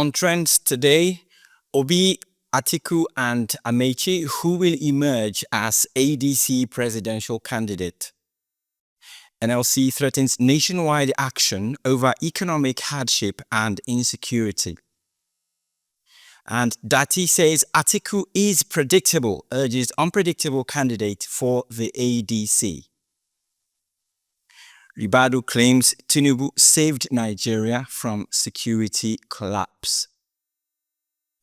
On Trends today, Obi, Atiku and Amaechi, who will emerge as ADC presidential candidate. NLC threatens nationwide action over economic hardship and insecurity. And Datti says Atiku is predictable, urges unpredictable candidate for the ADC. Ribadu claims Tinubu saved Nigeria from security collapse.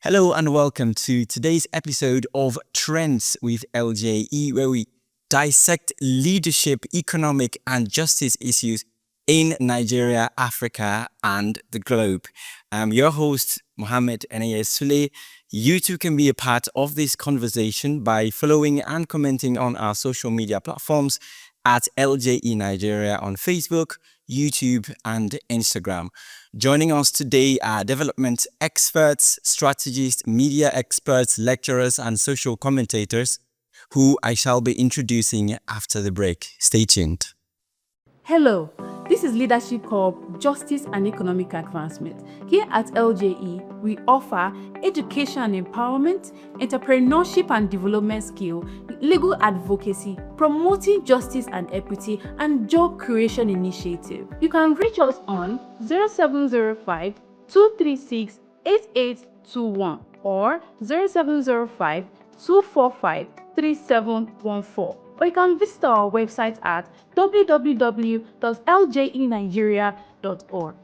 Hello and welcome to today's episode of Trends with LJE, where we dissect leadership, economic and justice issues in Nigeria, Africa and the globe. I'm your host, Muhammad Eneye Sule. You too can be a part of this conversation by following and commenting on our social media platforms at LJE Nigeria on Facebook, YouTube and Instagram. Joining us today are development experts, strategists, media experts, lecturers and social commentators who I shall be introducing after the break. Stay tuned. Hello, this is Leadership Corp, Justice and Economic Advancement. Here at LJE, we offer education and empowerment, entrepreneurship and development skill, legal advocacy, promoting justice and equity, and job creation initiative. You can reach us on 0705 236 8821 or 0705 245 3714. Or you can visit our website at www.ljenigeria.org.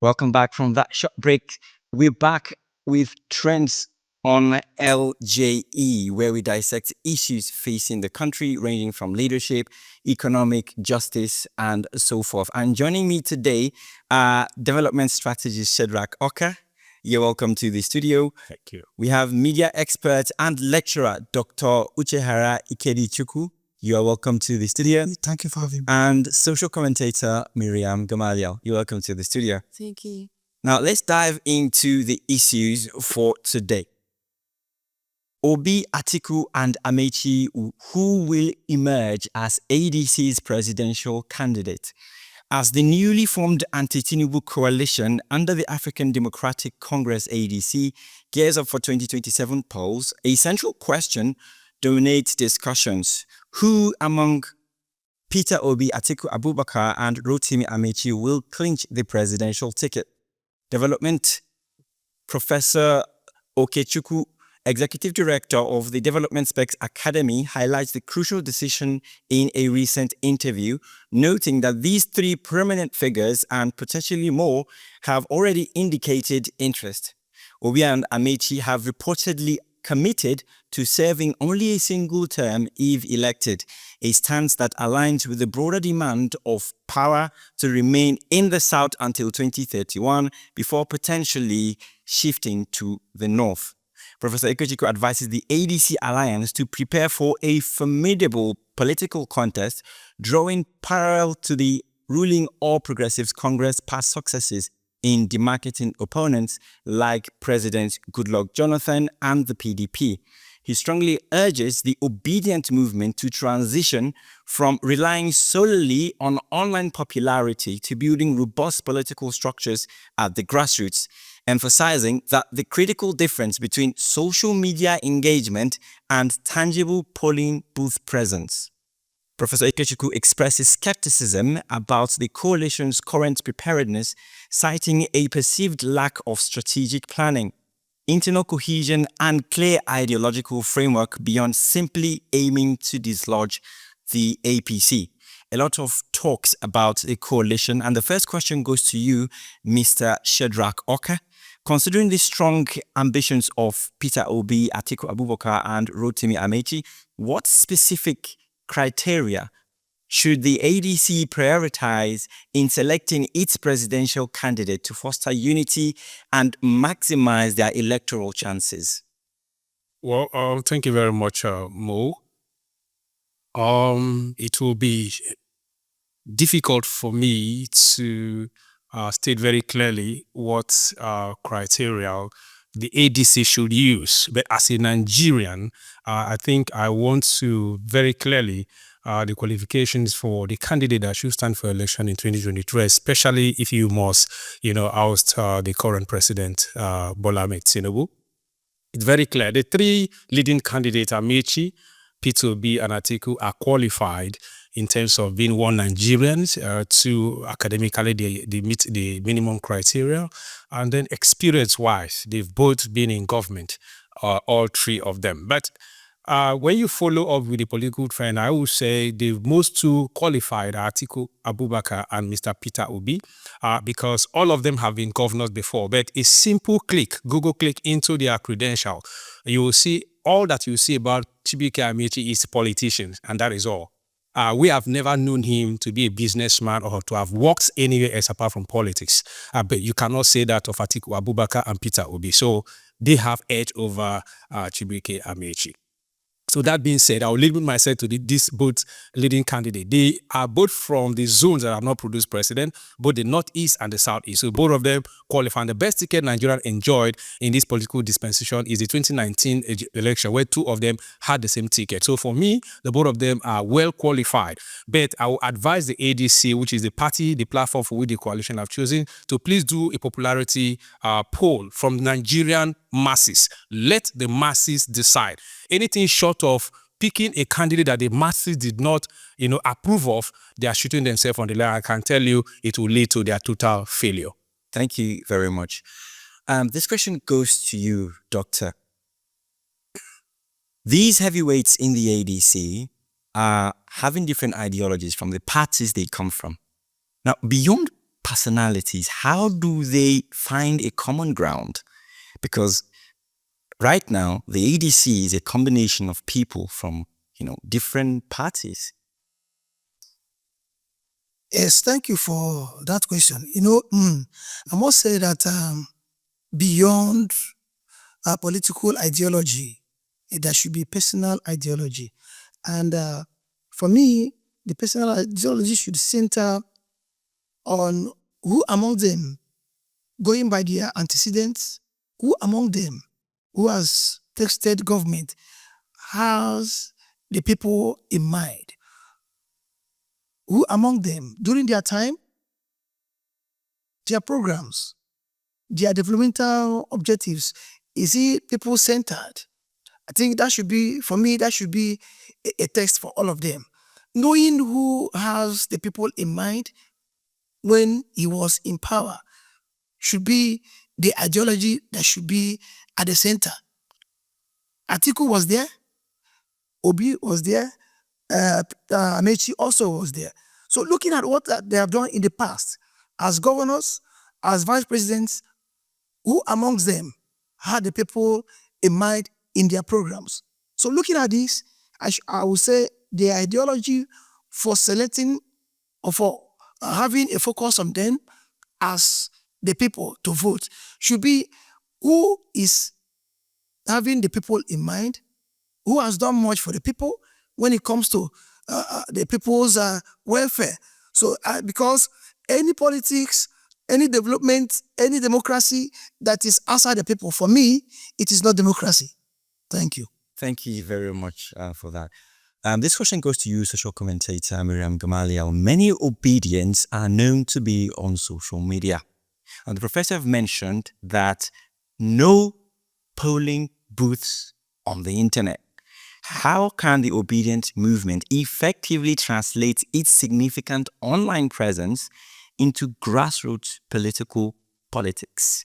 Welcome back from that short break. We're back with Trends on LJE, where we dissect issues facing the country, ranging from leadership, economic, justice, and so forth. And joining me today are development strategist Shedrach Oka. You're welcome to the studio. Thank you. We have media expert and lecturer Dr. Uchehara Ikedichukwu. You are welcome to the studio. Thank you for having me. And social commentator Miriam Gamaliel. You're welcome to the studio. Thank you. Now, let's dive into the issues for today. Obi, Atiku and Amaechi, who will emerge as ADC's presidential candidate. As the newly formed anti-Tinubu coalition under the African Democratic Congress ADC gears up for 2027 polls, a central question dominates discussions. Who among Peter Obi, Atiku Abubakar and Rotimi Amaechi will clinch the presidential ticket? Development Professor Okechukwu, Executive Director of the Development Specs Academy, highlights the crucial decision in a recent interview, noting that these three prominent figures and potentially more have already indicated interest. Obi and Amaechi have reportedly committed to serving only a single term if elected, a stance that aligns with the broader demand of power to remain in the south until 2031 before potentially shifting to the north. Professor Okechukwu advises the ADC alliance to prepare for a formidable political contest, drawing parallel to the ruling All Progressives Congress past successes in demarketing opponents like President Goodluck Jonathan and the PDP. He strongly urges the obedient movement to transition from relying solely on online popularity to building robust political structures at the grassroots, emphasizing that the critical difference between social media engagement and tangible polling booth presence. Professor Okechukwu expresses skepticism about the coalition's current preparedness, citing a perceived lack of strategic planning, internal cohesion and clear ideological framework beyond simply aiming to dislodge the APC. A lot of talks about the coalition, and the first question goes to you, Mr. Shedrach Oka. Considering the strong ambitions of Peter Obi, Atiku Abubakar and Rotimi Amaechi, what specific criteria should the ADC prioritize in selecting its presidential candidate to foster unity and maximize their electoral chances? Well, thank you very much, Mo. It will be difficult for me to state very clearly what criteria the ADC should use. But as a Nigerian, I think I want to very clearly the qualifications for the candidate that should stand for election in 2023, especially if you must, oust the current president, Bola Ahmed Tinubu. It's very clear. The three leading candidates, Amaechi, P2B, and Atiku, are qualified in terms of being one Nigerians, two academically they meet the minimum criteria, and then experience-wise, they've both been in government, all three of them. But when you follow up with the political trend, I would say the most two qualified are Atiku Abubakar and Mr. Peter Obi, because all of them have been governors before. But a simple click, Google click into their credential, you will see all that you see about Chidi Iloamaeke is politicians, and that is all. We have never known him to be a businessman or to have worked anywhere else apart from politics. But you cannot say that of Atiku Abubakar and Peter Obi. So they have edge over Chidi Iloamaeke. So that being said, I will limit myself to these both leading candidates. They are both from the zones that have not produced president, both the Northeast and the Southeast. So both of them qualify. And the best ticket Nigeria enjoyed in this political dispensation is the 2019 election, where two of them had the same ticket. So for me, the both of them are well qualified. But I will advise the ADC, which is the party, the platform for which the coalition have chosen, to please do a popularity poll from Nigerian masses. Let the masses decide. Anything short of picking a candidate that the masses did not, approve of, they are shooting themselves on the leg. I can tell you it will lead to their total failure. Thank you very much. This question goes to you, Doctor. These heavyweights in the ADC are having different ideologies from the parties they come from. Now, beyond personalities, how do they find a common ground? Because right now, the ADC is a combination of people from, different parties. Yes, thank you for that question. I must say that beyond political ideology, there should be personal ideology. And for me, the personal ideology should center on who among them, going by their antecedents, who among them who has texted government has the people in mind, who among them during their time, their programs, their developmental objectives, is it people-centered? I think that should be, for me, that should be a text for all of them. Knowing who has the people in mind when he was in power should be the ideology that should be at the center. Atiku was there, Obi was there, Amaechi also was there. So looking at what they have done in the past, as governors, as vice presidents, who amongst them had the people in mind in their programs? So looking at this, I would say the ideology for selecting or for having a focus on them as the people to vote should be who is having the people in mind, who has done much for the people when it comes to the people's welfare. So because any politics, any development, any democracy that is outside the people, for me, it is not democracy. Thank you. Thank you very much for that. This question goes to you, social commentator Miriam Gamaliel. Many obedience are known to be on social media. And the professor have mentioned that no polling booths on the internet. How can the obedient movement effectively translate its significant online presence into grassroots politics?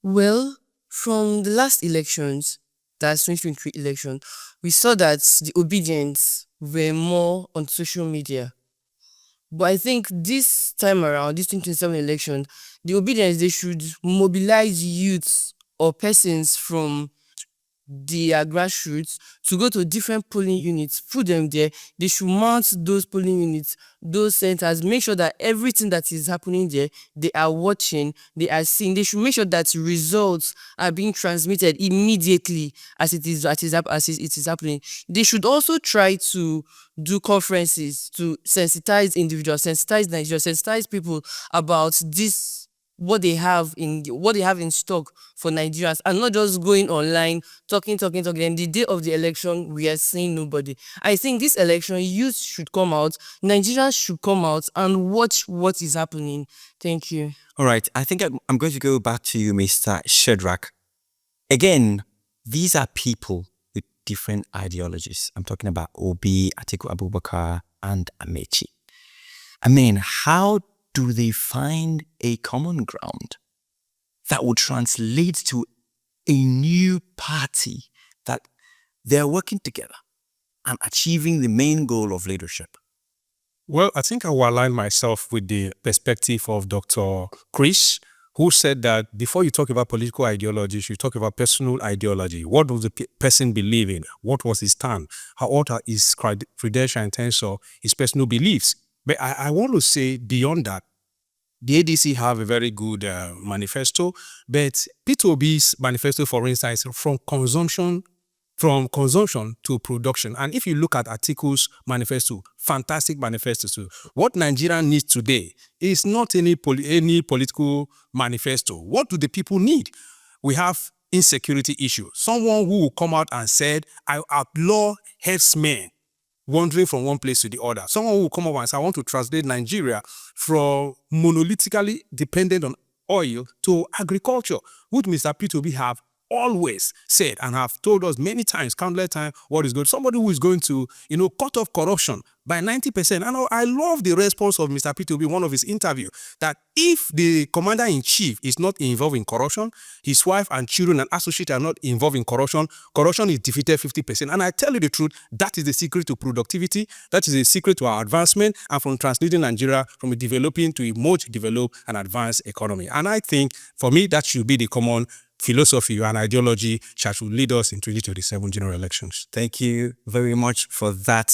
Well, from the last elections, that's 2023 election, we saw that the obedience were more on social media. But I think this time around, this 2027 election, the obedience, they should mobilize youths or persons from their grassroots to go to different polling units, put them there. They should mount those polling units, those centers, make sure that everything that is happening there, they are watching, they are seeing. They should make sure that results are being transmitted immediately as it is happening. They should also try to do conferences to sensitize individuals, sensitize Nigerians, sensitize people about this what they have in stock for Nigerians, and not just going online talking. And the day of the election, we are seeing nobody. I think this election, youth should come out, Nigerians should come out and watch what is happening. Thank you. All right, I think I'm going to go back to you, Mr. Shedrach. Again, these are people with different ideologies. I'm talking about Obi, Atiku Abubakar, and Amaechi. I mean, how do they find a common ground that would translate to a new party that they're working together and achieving the main goal of leadership? Well, I think I will align myself with the perspective of Dr. Chris, who said that before you talk about political ideology, you should talk about personal ideology. What does the person believe in? What was his stand? What are his credentials in terms of his personal beliefs? But I want to say beyond that, the ADC have a very good manifesto, but P2B's manifesto, for instance, from consumption to production. And if you look at Atiku's manifesto, fantastic manifesto too. What Nigeria needs today is not any political manifesto. What do the people need? We have insecurity issue. Someone who will come out and said, I outlaw herdsmen wandering from one place to the other. Someone who will come up and say, I want to translate Nigeria from monolithically dependent on oil to agriculture, which Mr. P2B have always said and have told us many times, countless times, what is good. Somebody who is going to, cut off corruption by 90%. And I love the response of Mr. P2B in one of his interviews, that if the commander-in-chief is not involved in corruption, his wife and children and associates are not involved in corruption, corruption is defeated 50%. And I tell you the truth, that is the secret to productivity, that is the secret to our advancement, and from translating Nigeria from a developing to a much developed and advanced economy. And I think, for me, that should be the common philosophy and ideology that should lead us in 2027 general elections. Thank you very much for that,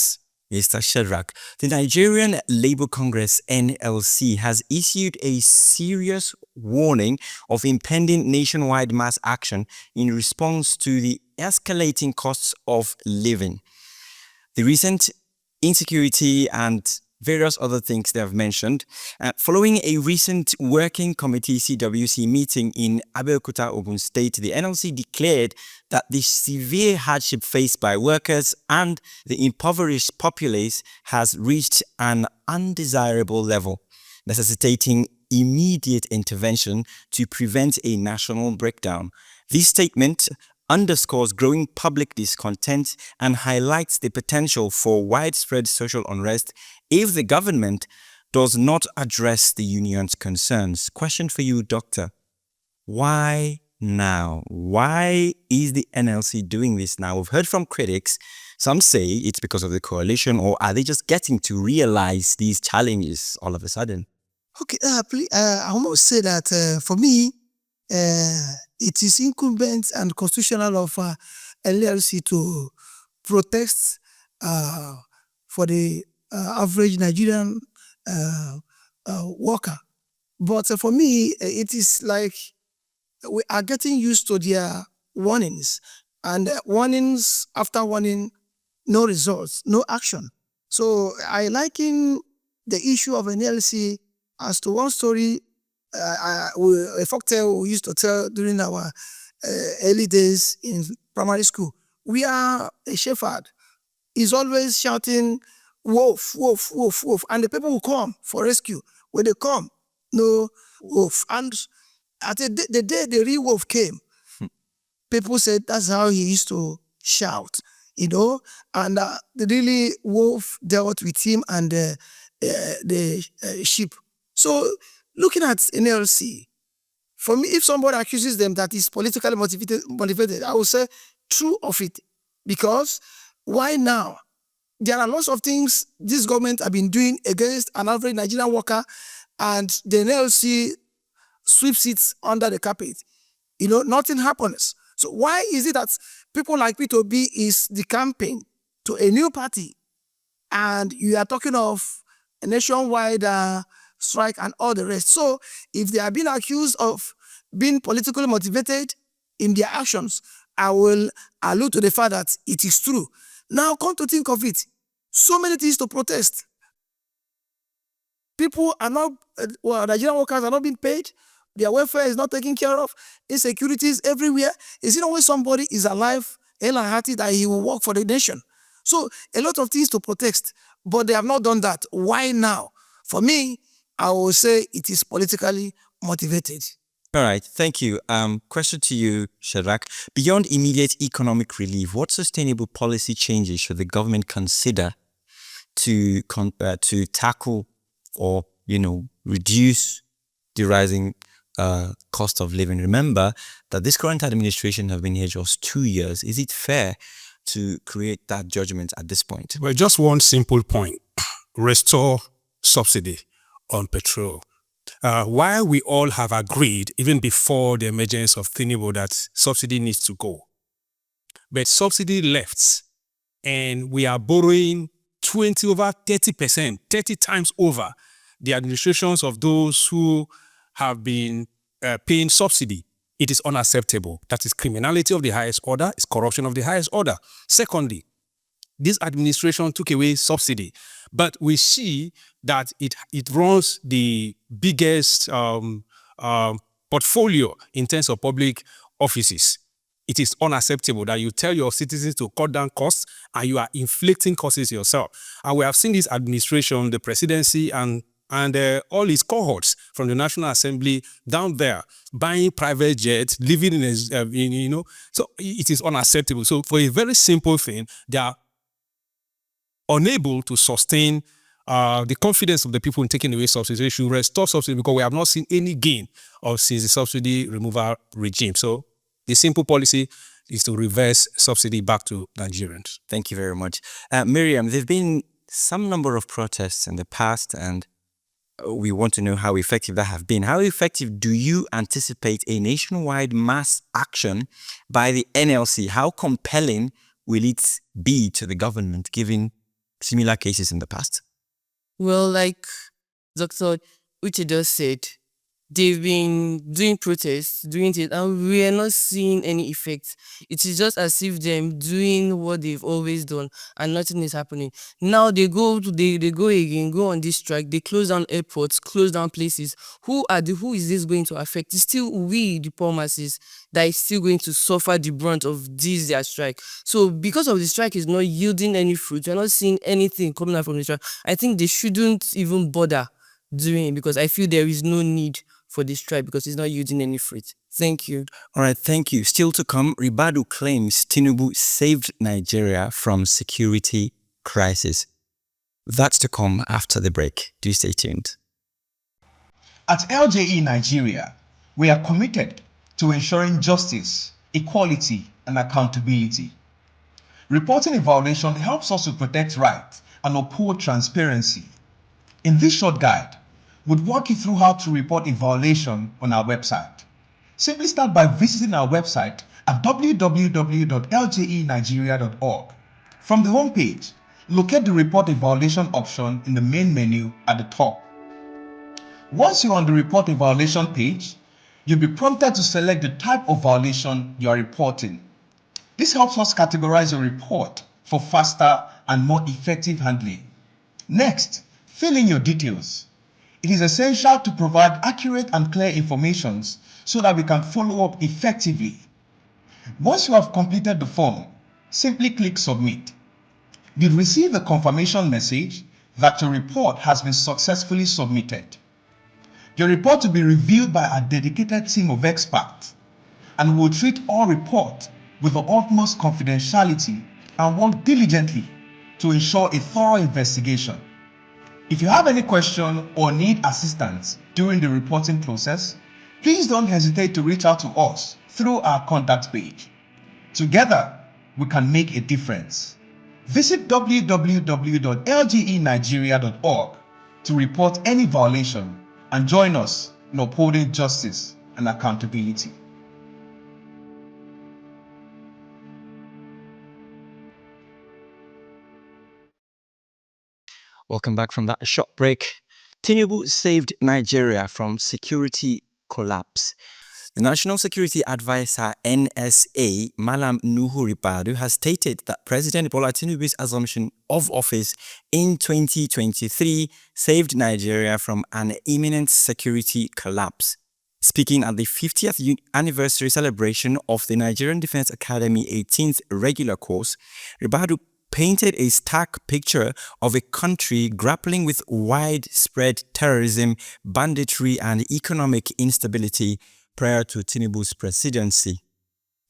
Mr. Shedrach. The Nigerian Labour Congress, NLC, has issued a serious warning of impending nationwide mass action in response to the escalating costs of living. The recent insecurity and various other things they have mentioned. Following a recent Working Committee CWC meeting in Abeokuta, Ogun State, the NLC declared that the severe hardship faced by workers and the impoverished populace has reached an undesirable level, necessitating immediate intervention to prevent a national breakdown. This statement underscores growing public discontent and highlights the potential for widespread social unrest if the government does not address the union's concerns. Question for you, Doctor. Why now? Why is the NLC doing this now? We've heard from critics. Some say it's because of the coalition, or are they just getting to realize these challenges all of a sudden? Okay, I almost say that for me, it is incumbent and constitutional of NLC to protest for the average Nigerian worker. But for me, it is like we are getting used to their warnings, and warnings after warning, no results, no action. So I liken the issue of NLC as to one story a folktale we used to tell during our early days in primary school. We are a shepherd. He's always shouting, wolf, wolf, wolf, wolf. And the people will come for rescue. When they come, no wolf. And at the day the real wolf came, people said that's how he used to shout, and the really wolf dealt with him and the sheep. So looking at NLC, for me, if somebody accuses them that is politically motivated, I will say true of it. Because why now? There are lots of things this government have been doing against an average Nigerian worker, and the NLC sweeps it under the carpet. Nothing happens. So why is it that people like P2B is decamping to a new party, and you are talking of a nationwide strike and all the rest? So if they are being accused of being politically motivated in their actions, I will allude to the fact that it is true. Now come to think of it, so many things to protest. People are not, Nigerian workers are not being paid. their welfare is not taken care of, insecurity is everywhere. Is it always somebody is alive, hale and hearty, that he will work for the nation? So a lot of things to protest, but they have not done that. Why now? For me, I will say it is politically motivated. All right, thank you. Question to you, Shedrach. Beyond immediate economic relief, what sustainable policy changes should the government consider to tackle or reduce the rising cost of living? Remember that this current administration have been here just 2 years. Is it fair to create that judgment at this point? Well, just one simple point: restore subsidy on petrol. While we all have agreed, even before the emergence of Tinubu, that subsidy needs to go, but subsidy left, and we are borrowing 30%, 30 times over the administrations of those who have been paying subsidy. It is unacceptable. That is criminality of the highest order, it's corruption of the highest order. Secondly, this administration took away subsidy, but we see that it runs the biggest portfolio in terms of public offices. It is unacceptable that you tell your citizens to cut down costs and you are inflicting costs yourself. And we have seen this administration, the presidency, and all its cohorts from the National Assembly down there buying private jets, living in a, so it is unacceptable. So for a very simple thing, they are unable to sustain the confidence of the people in taking away subsidy. They should restore subsidy, because we have not seen any gain since the subsidy removal regime. So the simple policy is to reverse subsidy back to Nigerians. Thank you very much. Miriam, there have been some number of protests in the past, and we want to know how effective that have been. How effective do you anticipate a nationwide mass action by the NLC? How compelling will it be to the government, given similar cases in the past? Well, like Dr. Uche just said, they've been doing protests, doing it, and we are not seeing any effect. It is just as if them doing what they've always done and nothing is happening. Now they go again, go on this strike, they close down airports, close down places. Who is this going to affect? It's still we, the poor masses, that is still going to suffer the brunt of their strike. So because of the strike is not yielding any fruit, we're not seeing anything coming out from the strike, I think they shouldn't even bother doing it, because I feel there is no need for this strike because it's not yielding any fruit. Thank you. All right, thank you. Still to come, Ribadu claims Tinubu saved Nigeria from security crisis. That's to come after the break. Do stay tuned. At LJE Nigeria, we are committed to ensuring justice, equality, and accountability. Reporting a violation helps us to protect rights and uphold transparency. In this short guide, we'll walk you through how to report a violation on our website. Simply start by visiting our website at www.ljenigeria.org. From the home page, locate the Report a Violation option in the main menu at the top. Once you're on the Report a Violation page, you'll be prompted to select the type of violation you are reporting. This helps us categorize your report for faster and more effective handling. Next, fill in your details. It is essential to provide accurate and clear information so that we can follow up effectively. Once you have completed the form, simply click Submit. You'll receive a confirmation message that your report has been successfully submitted. Your report will be reviewed by a dedicated team of experts, and will treat all reports with the utmost confidentiality and work diligently to ensure a thorough investigation. If you have any question or need assistance during the reporting process, please don't hesitate to reach out to us through our contact page. Together, we can make a difference. Visit www.ljenigeria.org to report any violation and join us in upholding justice and accountability. Welcome back from that short break. Tinubu saved Nigeria from security collapse. The National Security Advisor NSA, Malam Nuhu Ribadu, has stated that President Bola Tinubu's assumption of office in 2023 saved Nigeria from an imminent security collapse. Speaking at the 50th anniversary celebration of the Nigerian Defense Academy 18th regular course, Ribadu painted a stark picture of a country grappling with widespread terrorism, banditry, and economic instability prior to Tinubu's presidency.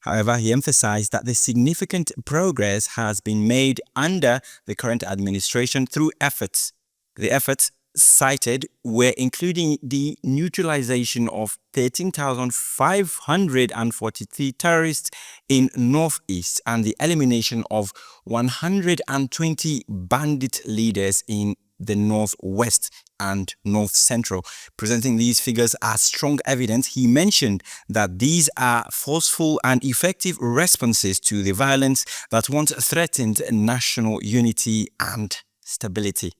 However, he emphasized that the significant progress has been made under the current administration through efforts. The efforts cited were including the neutralization of 13,543 terrorists in Northeast and the elimination of 120 bandit leaders in the Northwest and North Central. Presenting these figures as strong evidence, he mentioned that these are forceful and effective responses to the violence that once threatened national unity and stability.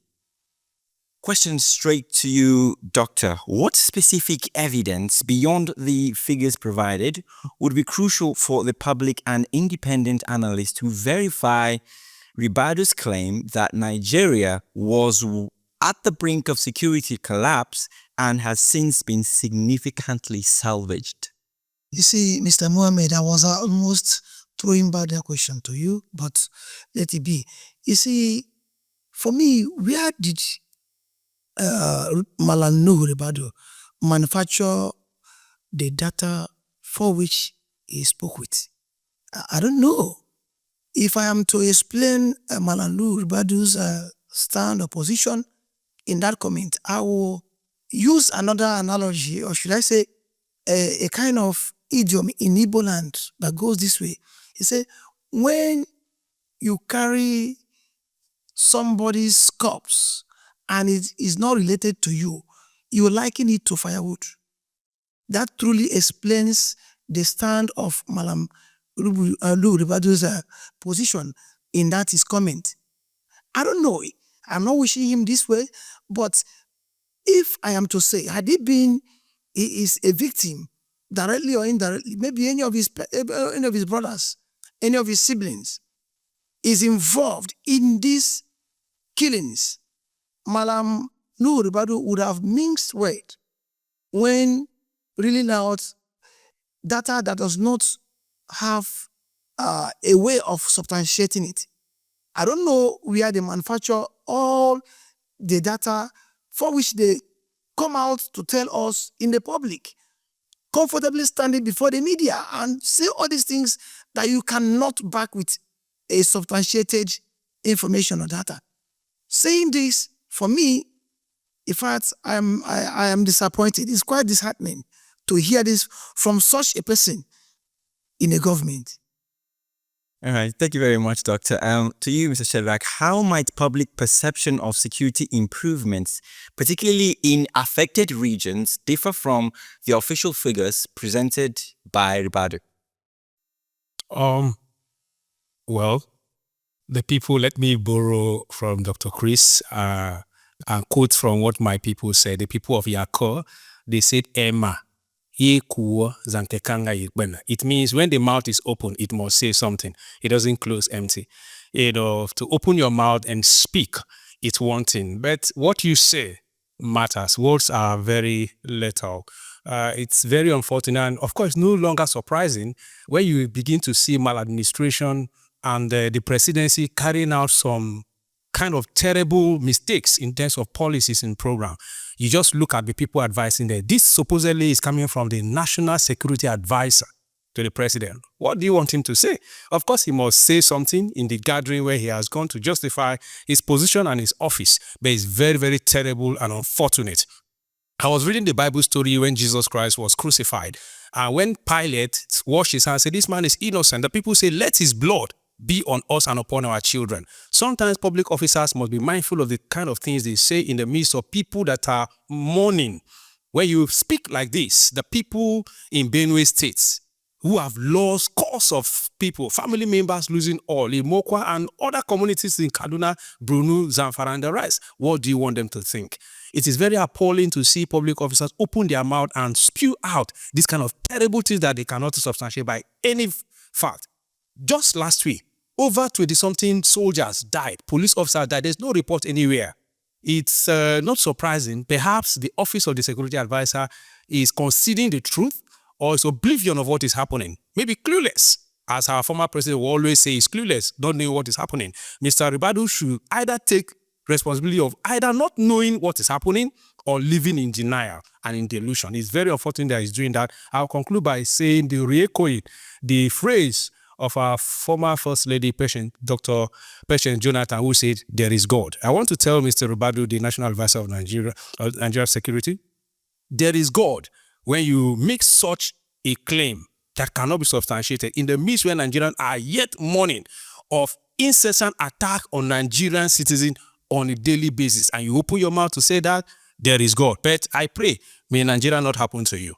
Question straight to you, Doctor. What specific evidence beyond the figures provided would be crucial for the public and independent analysts to verify Ribadu's claim that Nigeria was at the brink of security collapse and has since been significantly salvaged? You see, Mr. Mohammed, I was almost throwing back that question to you, but let it be. You see, for me, where did Malam Nuhu Ribadu manufacture the data for which he spoke with? I don't know. If I am to explain Malam Nuhu Ribadu's stand or position in that comment, I will use another analogy, or should I say a kind of idiom in Igbo land that goes this way. He said, when you carry somebody's corpse and it is not related to you, you liken it to firewood. That truly explains the stand of Malam Nuhu Ribadu's position in that his comment. I don't know. I'm not wishing him this way, but if I am to say, had he been he is a victim, directly or indirectly, maybe any of his brothers, any of his siblings, is involved in these killings, Malam Nuhu Ribadu would have minced word when reeling out data that does not have a way of substantiating it. I don't know where they manufacture all the data for which they come out to tell us in the public, comfortably standing before the media and say all these things that you cannot back with a substantiated information or data. Saying this, for me, in fact, I am disappointed. It's quite disheartening to hear this from such a person in a government. All right, thank you very much, Doctor. To you, Mr. Shedrach, how might public perception of security improvements, particularly in affected regions, differ from the official figures presented by Ribadu? Well, the people, let me borrow from Dr. Chris and quote from what my people said. The people of Yakor, they said, Emma. It means when the mouth is open, it must say something. It doesn't close empty. To open your mouth and speak, it's one thing. But what you say matters. Words are very lethal. It's very unfortunate and, of course, no longer surprising when you begin to see maladministration and the presidency carrying out some kind of terrible mistakes in terms of policies and program. You just look at the people advising there. This supposedly is coming from the National Security Advisor to the president. What do you want him to say? Of course, he must say something in the gathering where he has gone to justify his position and his office, but it's very, very terrible and unfortunate. I was reading the Bible story when Jesus Christ was crucified. And when Pilate washed his hands and said, this man is innocent, the people say, let his blood be on us and upon our children. Sometimes public officers must be mindful of the kind of things they say in the midst of people that are mourning. When you speak like this, the people in Benue State who have lost scores of people, family members losing all, in Mokwa and other communities in Kaduna, Brunu, Zamfara and the rest, what do you want them to think? It is very appalling to see public officers open their mouth and spew out this kind of terrible things that they cannot substantiate by any fact. Just last week, over 20-something soldiers died, police officers died. There's no report anywhere. it's not surprising. Perhaps the office of the security advisor is concealing the truth or is oblivion of what is happening. Maybe clueless. As our former president will always say, is clueless, don't know what is happening. Mr. Ribadu should either take responsibility of either not knowing what is happening or living in denial and in delusion. It's very unfortunate that he's doing that. I'll conclude by saying re-echoing the phrase of our former First Lady, Dr. Patience Jonathan, who said, there is God. I want to tell Mr. Ribadu, the National Advisor of Nigeria Security, there is God when you make such a claim that cannot be substantiated in the midst where Nigerians are yet mourning of incessant attack on Nigerian citizens on a daily basis, and you open your mouth to say that there is God. But I pray, may Nigeria not happen to you.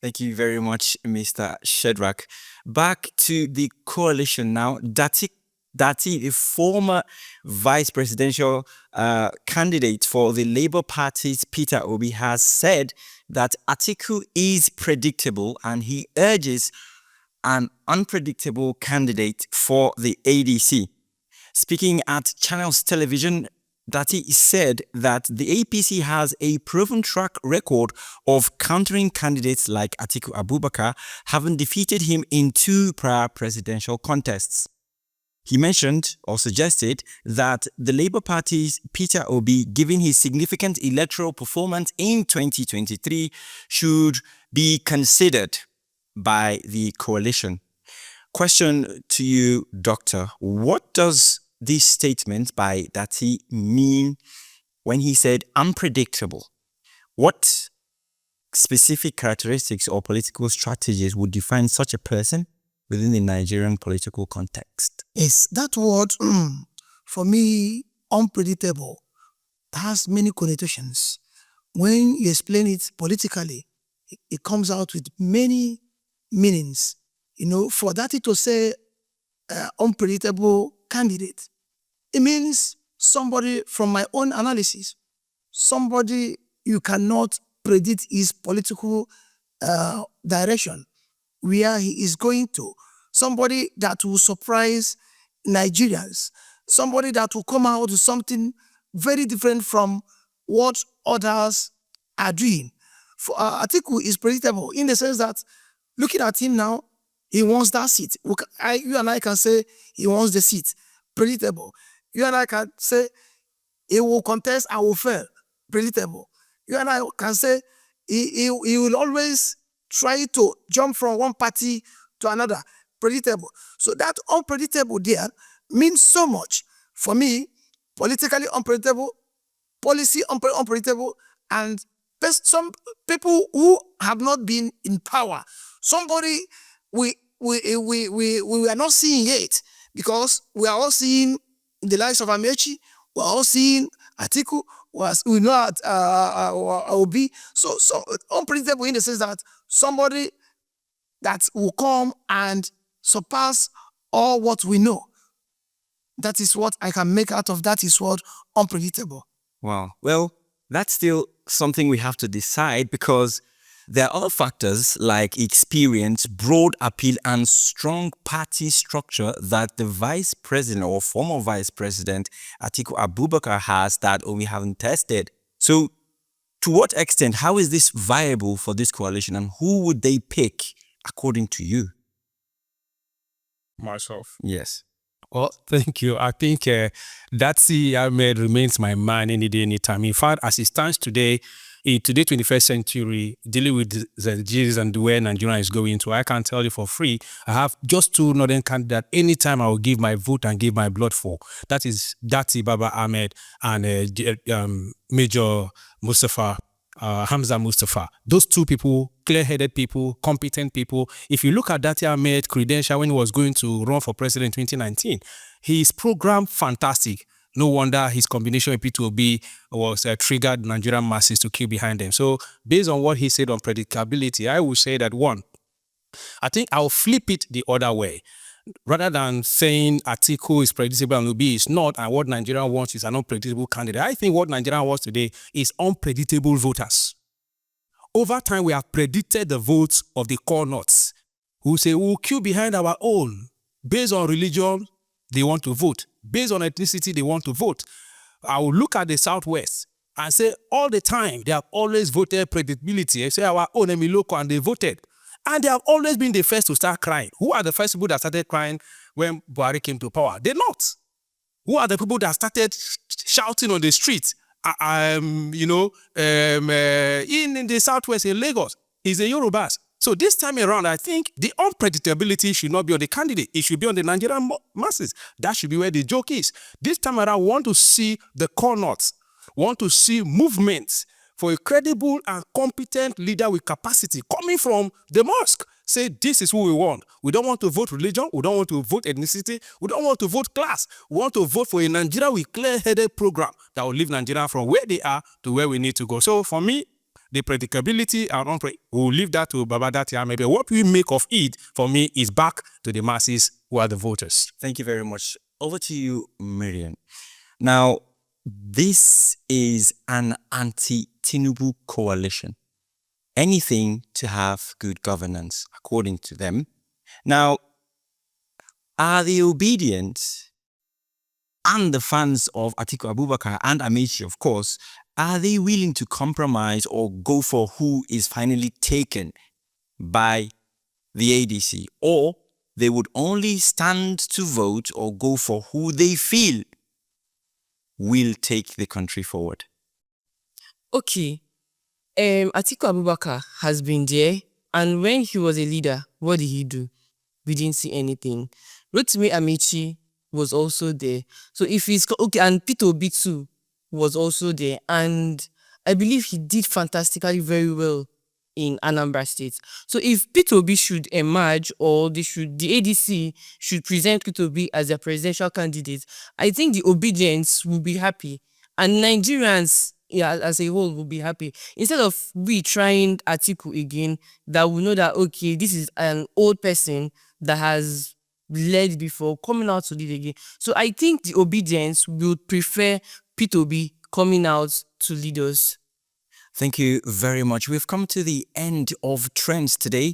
Thank you very much, Mr. Shedrach. Back to the coalition now. Datti, the former vice presidential candidate for the Labour Party's Peter Obi, has said that Atiku is predictable and he urges an unpredictable candidate for the ADC. Speaking at Channels Television, Datti said that the APC has a proven track record of countering candidates like Atiku Abubakar, having defeated him in 2 prior presidential contests. He mentioned or suggested that the Labour Party's Peter Obi, given his significant electoral performance in 2023, should be considered by the coalition. Question to you, Doctor. What does this statement by Datti mean when he said unpredictable? What specific characteristics or political strategies would define such a person within the Nigerian political context? Yes, that word, for me, unpredictable, has many connotations. When you explain it politically, it comes out with many meanings. You know, for Datti to say unpredictable candidate, it means somebody, from my own analysis, somebody you cannot predict his political direction, where he is going to, somebody that will surprise Nigerians, somebody that will come out with something very different from what others are doing. For Atiku is predictable in the sense that, looking at him now, he wants that seat. You and I can say he wants the seat. Predictable. You and I can say he will contest and will fail. Predictable. You and I can say he will always try to jump from one party to another. Predictable. So that unpredictable there means so much. For me, politically unpredictable, policy unpredictable, and some people who have not been in power. Somebody we are not seeing yet, because we are all seeing the likes of Amaechi, we are all seeing Atiku, we know at Obi. So unpredictable in the sense that somebody that will come and surpass all what we know. That is what I can make out of that is what unpredictable. Wow. Well, that's still something we have to decide, because there are other factors like experience, broad appeal, and strong party structure that the vice president or former vice president Atiku Abubakar has that we haven't tested. So, to what extent, how is this viable for this coalition, and who would they pick according to you? Myself. Yes. Well, thank you. I think Datti Ahmed remains my man any day, anytime. In fact, as it stands today, in today's 21st century, dealing with the Jesus and where Nigeria is going to, I can tell you for free, I have just 2 northern candidates anytime I will give my vote and give my blood for. That is Datti Baba Ahmed and Major Mustafa, Hamza Mustafa. Those 2 people, clear-headed people, competent people. If you look at Datti Ahmed's credential when he was going to run for president in 2019, his program, fantastic. No wonder his combination with P2B was triggered Nigerian masses to queue behind them. So based on what he said on predictability, I would say that 1, I think I'll flip it the other way. Rather than saying Atiku is predictable and Obi is not, and what Nigeria wants is an unpredictable candidate, I think what Nigeria wants today is unpredictable voters. Over time, we have predicted the votes of the core nuts who say we'll queue behind our own. Based on religion, they want to vote. Based on ethnicity, they want to vote. I will look at the Southwest and say all the time they have always voted predictability. I say our own Emiloko and they voted. And they have always been the first to start crying. Who are the first people that started crying when Buhari came to power? They're not. Who are the people that started shouting on the streets? In the Southwest in Lagos? It's the Yorubas. So this time around, I think the unpredictability should not be on the candidate. It should be on the Nigerian masses. That should be where the joke is. This time around, we want to see the corners. We want to see movements for a credible and competent leader with capacity coming from the mosque. Say, this is who we want. We don't want to vote religion. We don't want to vote ethnicity. We don't want to vote class. We want to vote for a Nigeria with clear-headed program that will leave Nigeria from where they are to where we need to go. So for me, the predictability and we'll leave that to Baba Datti. Maybe what we make of it, for me, is back to the masses who are the voters. Thank you very much. Over to you, Miriam. Now, this is an anti-Tinubu coalition. Anything to have good governance, according to them. Now, are the obedient and the fans of Atiku Abubakar and Amaechi, of course, are they willing to compromise or go for who is finally taken by the ADC? Or they would only stand to vote or go for who they feel will take the country forward? Okay. Atiku Abubakar has been there, and when he was a leader, what did he do? We didn't see anything. Rotimi Amaechi was also there. So if he's okay, and Peter Obi too was also there, and I believe he did fantastically very well in Anambra State. So if Peter Obi should emerge, or the ADC should present Peter Obi as their presidential candidate, I think the obedience will be happy, and Nigerians, as a whole, will be happy. Instead of we trying Atiku again, that we know that, okay, this is an old person that has led before, coming out to lead again. So I think the obedience would prefer Peter Obi coming out to lead us. Thank you very much. We've come to the end of Trends today.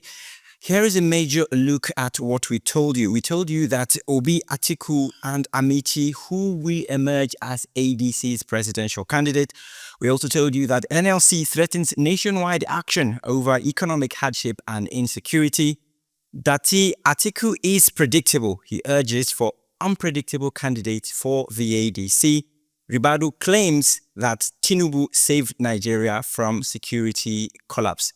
Here is a major look at what we told you. We told you that Obi, Atiku and Amaechi, who will emerge as ADC's presidential candidate. We also told you that NLC threatens nationwide action over economic hardship and insecurity. Datti, Atiku is predictable. He urges for unpredictable candidates for the ADC. Ribadu claims that Tinubu saved Nigeria from security collapse.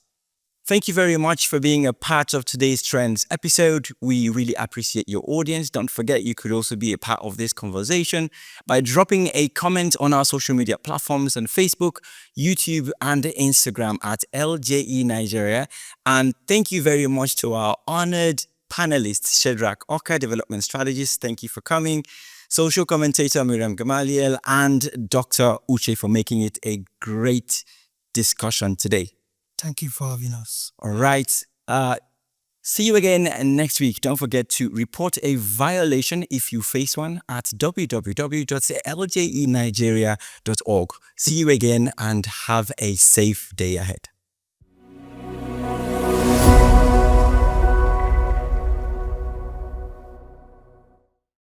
Thank you very much for being a part of today's Trends episode. We really appreciate your audience. Don't forget, you could also be a part of this conversation by dropping a comment on our social media platforms on Facebook, YouTube, and Instagram at LJE Nigeria. And thank you very much to our honored panelists, Shedrach Oka, development strategist. Thank you for coming. Social commentator Miriam Gamaliel, and Dr. Uche for making it a great discussion today. Thank you for having us. All right. See you again next week. Don't forget to report a violation if you face one at www.ljenigeria.org. See you again and have a safe day ahead.